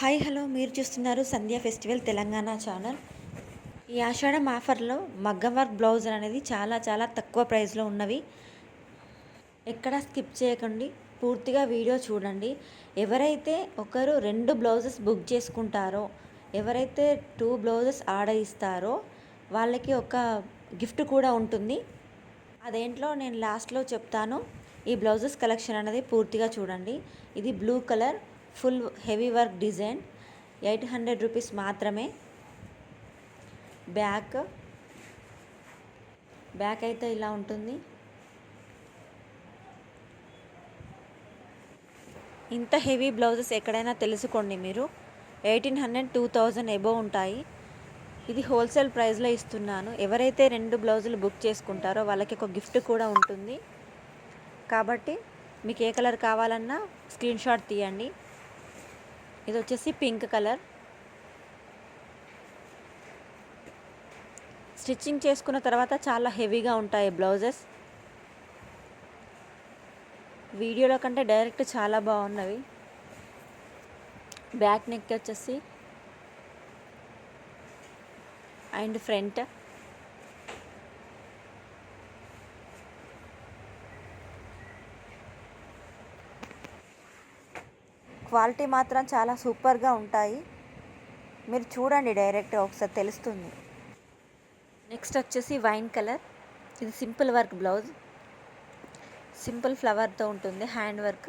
Hi hello మీరు చూస్తున్నారు సంధ్య festival Telangana channel. ఈ ఆషాఢం ఆఫర్లో మగ్గం వర్క్ బ్లౌజ్ అనేది చాలా తక్కువ ప్రైస్లో ఉన్నవి. ఎక్కడ స్కిప్ చేయకండి, పూర్తిగా వీడియో చూడండి. ఎవరైతే ఒకరు 2 బ్లౌజెస్ బుక్ చేసుకుంటారో, ఎవరైతే 2 బ్లౌజెస్ ఆర్డర్ ఇస్తారో వాళ్ళకి ఒక గిఫ్ట్ కూడా ఉంటుంది. అదేంట్లో నేను లాస్ట్లో చెప్తాను. ఈ బ్లౌజెస్ కలెక్షన్ అనేది పూర్తిగా చూడండి. ఇది blue colour full heavy work design, 800 rupees మాత్రమే. బ్యాక్ అయితే ఇలా ఉంటుంది. ఇంత హెవీ బ్లౌజెస్ ఎక్కడైనా తెలుసుకోండి మీరు, 1800 2000 ఎబో ఉంటాయి. ఇది హోల్సేల్ ప్రైస్లో ఇస్తున్నాను. ఎవరైతే 2 బ్లౌజులు బుక్ చేసుకుంటారో వాళ్ళకి ఒక గిఫ్ట్ కూడా ఉంటుంది. కాబట్టి మీకు ఏ కలర్ కావాలన్నా స్క్రీన్ షాట్ తీయండి. ఇది వచ్చేసి పింక్ కలర్. స్టిచ్చింగ్ చేసుకున్న తర్వాత చాలా హెవీగా ఉంటాయి బ్లౌజెస్. వీడియోలో కంటే డైరెక్ట్ చాలా బాగున్నవి. బ్యాక్ నెక్ వచ్చేసి అండ్ ఫ్రంట్. క్వాలిటీ మాత్రం చాలా సూపర్గా ఉంటాయి. మీరు చూడండి, డైరెక్ట్గా ఒకసారి తెలుస్తుంది. నెక్స్ట్ వచ్చేసి వైన్ కలర్. ఇది సింపుల్ వర్క్ బ్లౌజ్, సింపుల్ ఫ్లవర్తో ఉంటుంది, హ్యాండ్ వర్క్.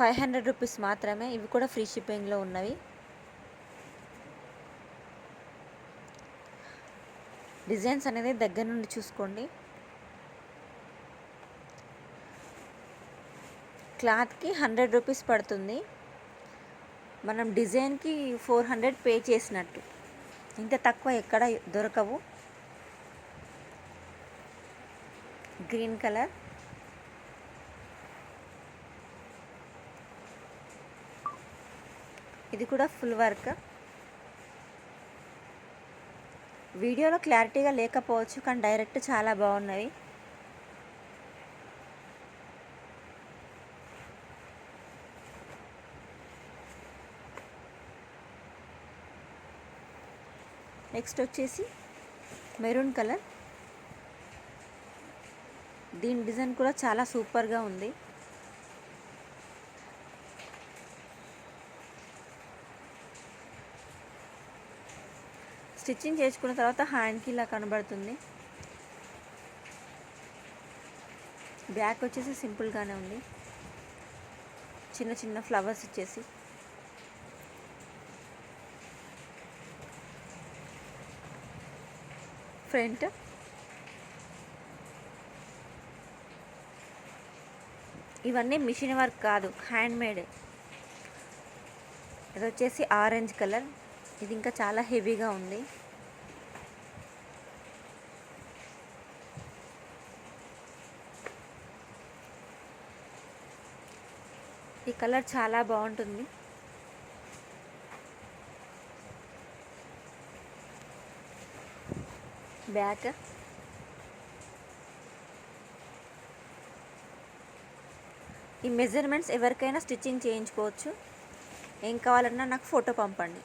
₹500 మాత్రమే. ఇవి కూడా ఫ్రీ షిప్పింగ్లో ఉన్నవి. డిజైన్స్ అనేది దగ్గర నుండి చూసుకోండి. క్లాత్కి ₹100 పడుతుంది. మనం డిజైన్కి 400 పే చేసినట్టు. ఇంత తక్కువ ఎక్కడ దొరకవు. Green colour. ఇది కూడా ఫుల్ వర్క్. వీడియోలో క్లారిటీగా లేకపోవచ్చు, కానీ డైరెక్ట్ చాలా బాగున్నవి. నెక్స్ట్ వచ్చేసి మెరూన్ కలర్. దీని డిజైన్ కూడా చాలా సూపర్గా ఉంది. స్టిచ్చింగ్ చేసుకున్న తర్వాత హ్యాండ్కి ఇలా కనబడుతుంది. బ్యాక్ వచ్చేసి సింపుల్గానే ఉంది, చిన్న చిన్న ఫ్లవర్స్ ఇచ్చేసి. ఫ్రంట్ ఇవన్నీ మిషన్ వర్క్ కాదు, హ్యాండ్ మేడ్. ఇది వచ్చేసి ఆరెంజ్ కలర్. ఇది ఇంకా చాలా హెవీగా ఉంది. ఈ కలర్ చాలా బాగుంటుంది. బ్యాక్ ఈ మెజర్మెంట్స్ ఎవరికైనా స్టిచ్చింగ్ చేయించుకోవచ్చు. ఏం కావాలన్నా నాకు ఫోటో పంపండి.